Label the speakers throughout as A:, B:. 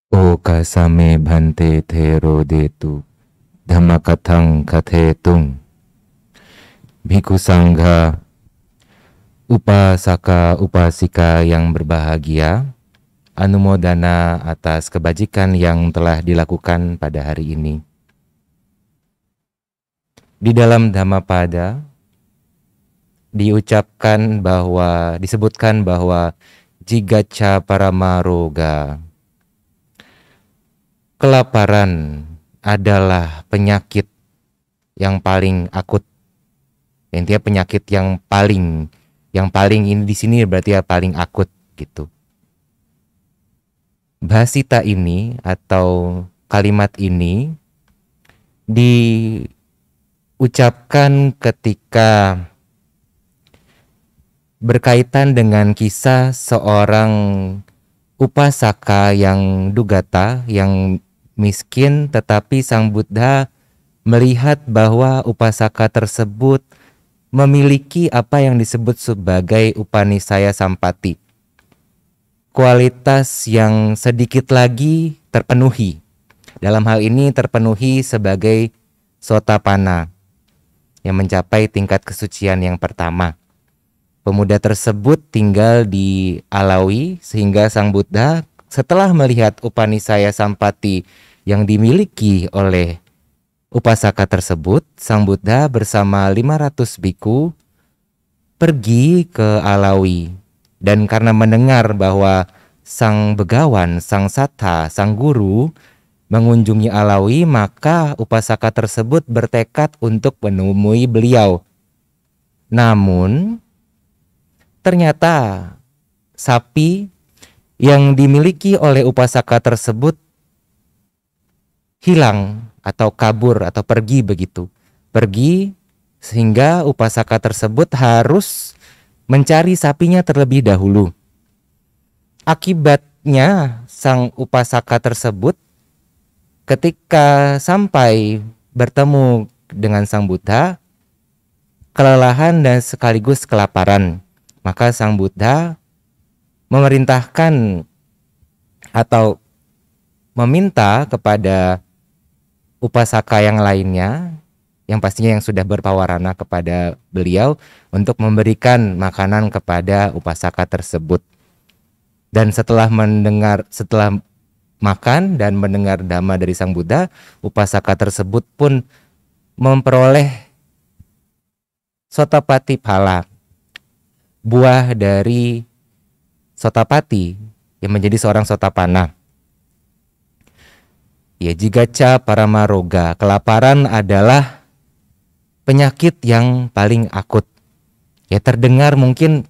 A: O kasame bhante thero detu dhammakatang kathetung. Bhikkhu Sangha, upasaka upasika yang berbahagia, anumodana atas kebajikan yang telah dilakukan pada hari ini. Di dalam Dhammapada disebutkan bahwa jigaca paramaroga, kelaparan adalah penyakit yang paling akut. Intinya penyakit yang paling ini di sini berarti ya paling akut gitu. Bhasita ini atau kalimat ini diucapkan ketika berkaitan dengan kisah seorang upasaka yang dugata, yang miskin, tetapi Sang Buddha melihat bahwa upasaka tersebut memiliki apa yang disebut sebagai upanisaya sampati, kualitas yang sedikit lagi terpenuhi. Dalam hal ini terpenuhi sebagai Sotapanna yang mencapai tingkat kesucian yang pertama. Pemuda tersebut tinggal di Alawi sehingga Sang Buddha setelah melihat upanisaya sampati yang dimiliki oleh upasaka tersebut, Sang Buddha bersama 500 biku pergi ke Alawi. Dan karena mendengar bahwa Sang Begawan, Sang Sattha, Sang Guru mengunjungi Alawi, maka upasaka tersebut bertekad untuk menemui beliau. Namun ternyata sapi yang dimiliki oleh upasaka tersebut hilang atau kabur atau pergi begitu. Pergi sehingga upasaka tersebut harus mencari sapinya terlebih dahulu. Akibatnya sang upasaka tersebut ketika sampai bertemu dengan Sang Buddha kelelahan dan sekaligus kelaparan. Maka Sang Buddha memerintahkan atau meminta kepada upasaka yang lainnya, yang pastinya yang sudah berpawarana kepada beliau, untuk memberikan makanan kepada upasaka tersebut. Dan setelah makan dan mendengar dhamma dari Sang Buddha, upasaka tersebut pun memperoleh Sotapati phala, buah dari Sotapati yang menjadi seorang Sotapanna. Ya, jigaca paramaroga, kelaparan adalah penyakit yang paling akut. Ya, terdengar mungkin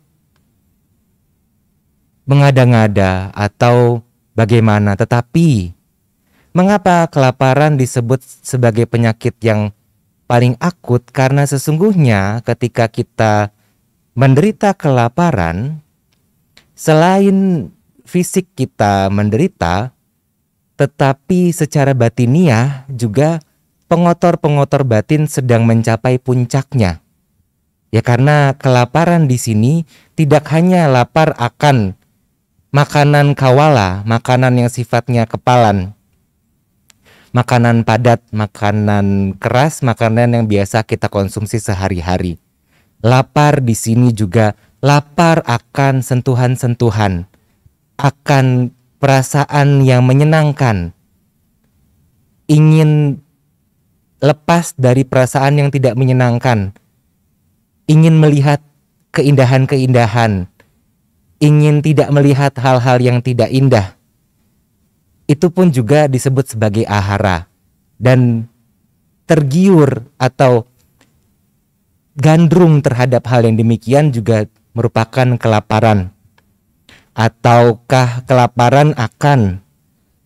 A: mengada-ngada atau bagaimana, tetapi mengapa kelaparan disebut sebagai penyakit yang paling akut? Karena sesungguhnya ketika kita menderita kelaparan, selain fisik kita menderita, tetapi secara batiniah juga pengotor-pengotor batin sedang mencapai puncaknya. Ya, karena kelaparan di sini tidak hanya lapar akan makanan kawala, makanan yang sifatnya kepalan, makanan padat, makanan keras, makanan yang biasa kita konsumsi sehari-hari. Lapar di sini juga lapar akan sentuhan-sentuhan, akan perasaan yang menyenangkan, ingin lepas dari perasaan yang tidak menyenangkan, ingin melihat keindahan-keindahan, ingin tidak melihat hal-hal yang tidak indah. Itu pun juga disebut sebagai ahara. Dan tergiur atau gandrung terhadap hal yang demikian juga merupakan kelaparan. Ataukah kelaparan akan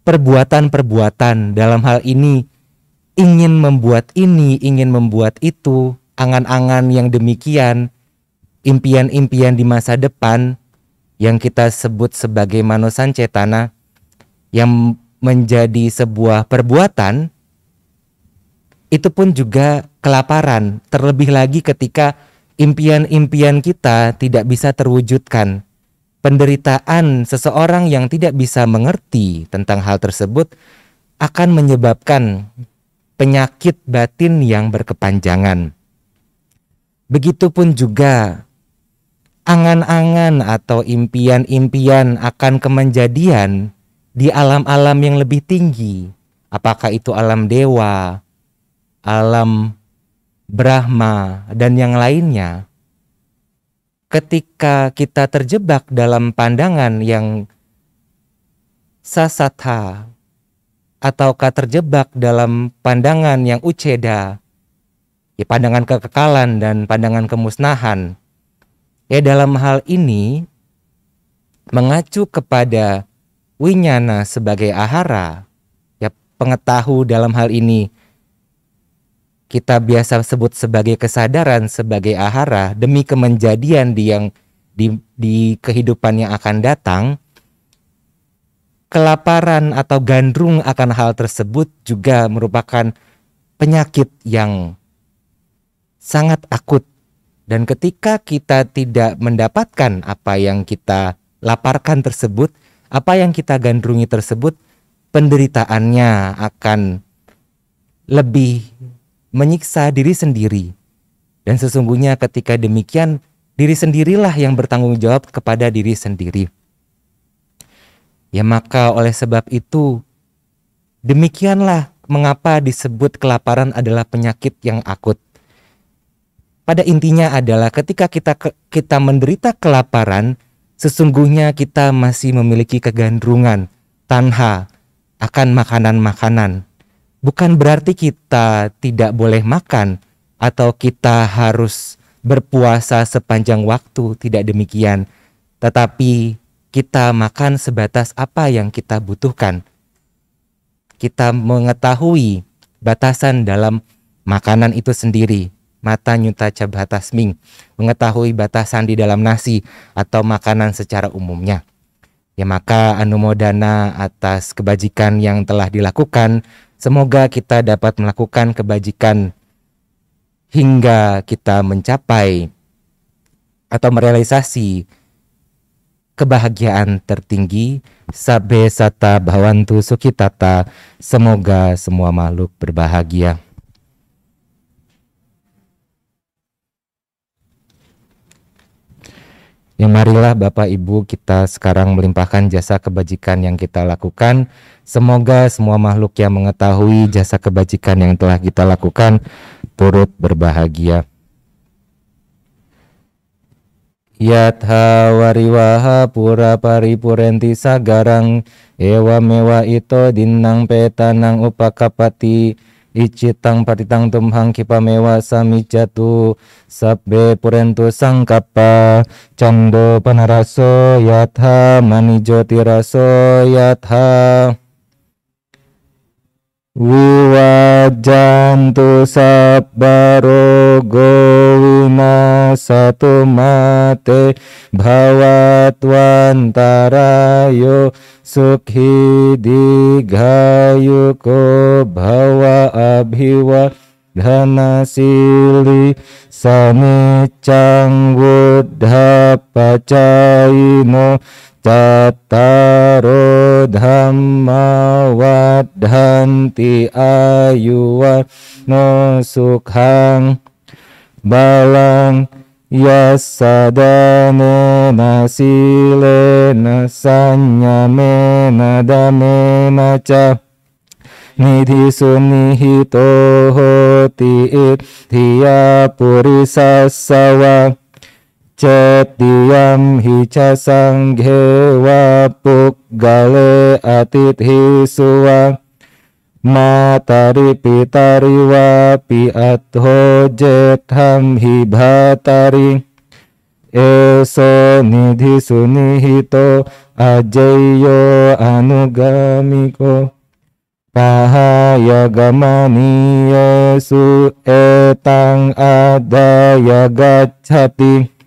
A: perbuatan-perbuatan, dalam hal ini ingin membuat ini, ingin membuat itu, angan-angan yang demikian, impian-impian di masa depan yang kita sebut sebagai manosancetana, yang menjadi sebuah perbuatan, itu pun juga kelaparan. Terlebih lagi ketika impian-impian kita tidak bisa terwujudkan, penderitaan seseorang yang tidak bisa mengerti tentang hal tersebut akan menyebabkan penyakit batin yang berkepanjangan. Begitupun juga angan-angan atau impian-impian akan kemenjadian di alam-alam yang lebih tinggi. Apakah itu alam dewa, alam Brahma, dan yang lainnya. Ketika kita terjebak dalam pandangan yang sasatha, ataukah terjebak dalam pandangan yang uceda, ya pandangan kekekalan dan pandangan kemusnahan, ya dalam hal ini mengacu kepada winyana sebagai ahara, ya pengetahu dalam hal ini kita biasa sebut sebagai kesadaran sebagai ahara demi kemenjadian di kehidupan yang akan datang. Kelaparan atau gandrung akan hal tersebut juga merupakan penyakit yang sangat akut, dan ketika kita tidak mendapatkan apa yang kita laparkan tersebut, apa yang kita gandrungi tersebut, penderitaannya akan lebih menyiksa diri sendiri. Dan sesungguhnya ketika demikian, diri sendirilah yang bertanggung jawab kepada diri sendiri. Ya maka oleh sebab itu, demikianlah mengapa disebut kelaparan adalah penyakit yang akut. Pada intinya adalah ketika kita menderita kelaparan, sesungguhnya kita masih memiliki kegandrungan, tanha, akan makanan-makanan. Bukan berarti kita tidak boleh makan atau kita harus berpuasa sepanjang waktu, tidak demikian. Tetapi kita makan sebatas apa yang kita butuhkan. Kita mengetahui batasan dalam makanan itu sendiri. Mata nyuta cabhatasming, mengetahui batasan di dalam nasi atau makanan secara umumnya. Ya maka anumodana atas kebajikan yang telah dilakukan. Semoga kita dapat melakukan kebajikan hingga kita mencapai atau merealisasi kebahagiaan tertinggi. Sabbe sata bhavantu sukhitata. Semoga semua makhluk berbahagia. Ya marilah Bapak Ibu kita sekarang melimpahkan jasa kebajikan yang kita lakukan. Semoga semua makhluk yang mengetahui jasa kebajikan yang telah kita lakukan turut berbahagia. Yatha wariwaha pura paripurenti sagarang ewa mewa ito dinang petanang upakapati icitang patitang tumhang kipamewa samijatu sabbe purentu sangkapa cando panaraso yatha manijoti raso yatha wiwajantu sabbarogo winasatu mate bhavatwantarayo sukhi digayuko bhawa abhiwa dhanasili sanicang buddha pacaino cattaro dhamma waddhanti ayuwa no sukhang balang yasadane nasile nasanyame nadame ca nidhi sunihito hoti ithiya purisasawa cetiyam hica sanghe wapuggale atithi suwa matari pitari wapi atho jetham hibhatari eso nidhi sunihito ajeyo anugamiko pahaya gamani yesu etang adaya gacchati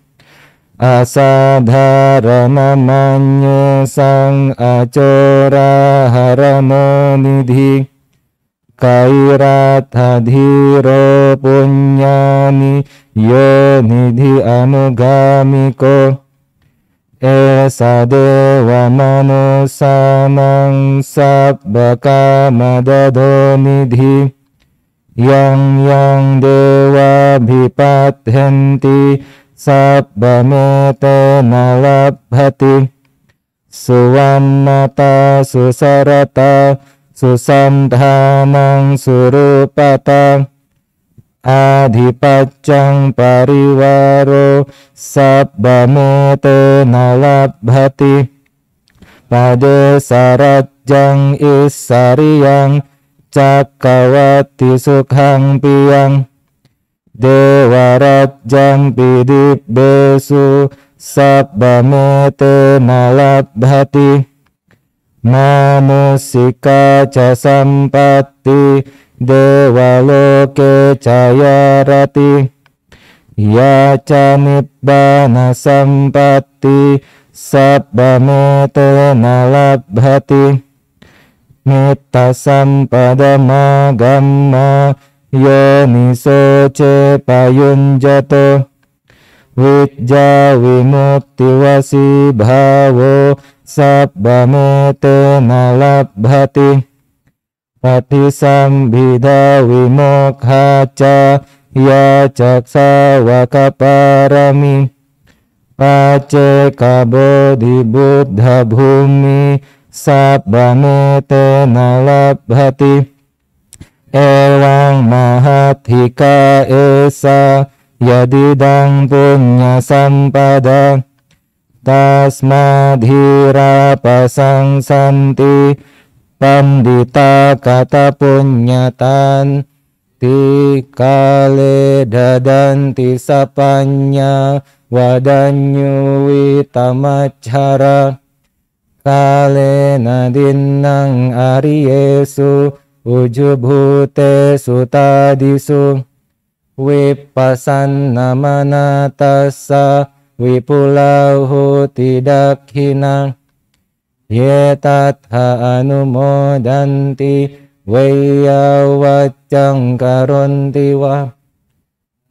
A: asadharana manye sang acora harano nidhi kairatadhiro punyani yo nidhi anugamiko
B: esa dewa manusanang sabbakama dadonidhi yang dewa bhipathenti sabbhametena labhati suwannata susarata susandhanang surupata adhipaccang pariwaro sabbhametena labhati padesarajjang isariyang cakkawati sukhang piyang dewarajjang pidibbesu sabbhametena labhati manusika ca sampatti dewaloke cayarati yaca nibbana sampatti sabbhametena labhati Nita sampadama gamma yoniso ce payunjato Wijja vimukti wasi bhavo sabbhametena labhati Patisambhida vimokha ca ya caksa wakaparami Paceka bodhi buddha bhumi sabbhametena labhati ewang mahathika esa yadidang punya sampada tasmadhira pasangsanti pandita kata punyatan tikale dadanti sapanya wadanyu witamachara kale nadinang ariyesu ujubhute sutadisu vipasanna manatassa vipulahu tidakhina yetatha anumodanti vayyavaccang karonti wa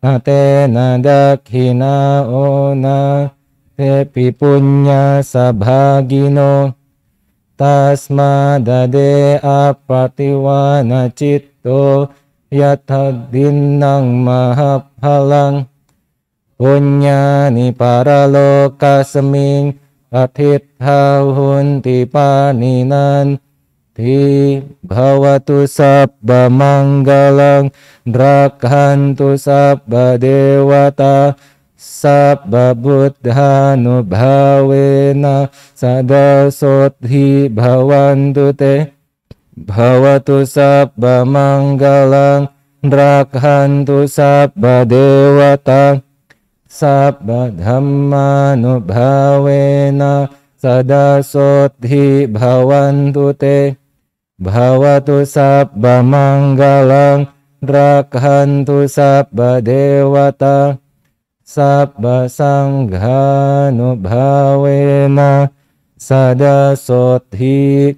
B: natena dakhina ona tepi punya sabhagino tasmadade apatiwana citto yatadinang mahaphalang punyani paraloka seming atitha hunti paninan ti bhavatu sabba manggalang drakhantu sabba dewata sabba buddhanubhavena sadasodhi bhavantu te bhavatu sabba manggalang drakhantu sabba dewata sabba dhammanubhavena sadasodhi bhavantu te bhavatu sabba manggalang drakhantu sabba dewata sabba sanghanubhavena sadasodhi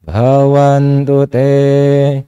B: bhavantu te.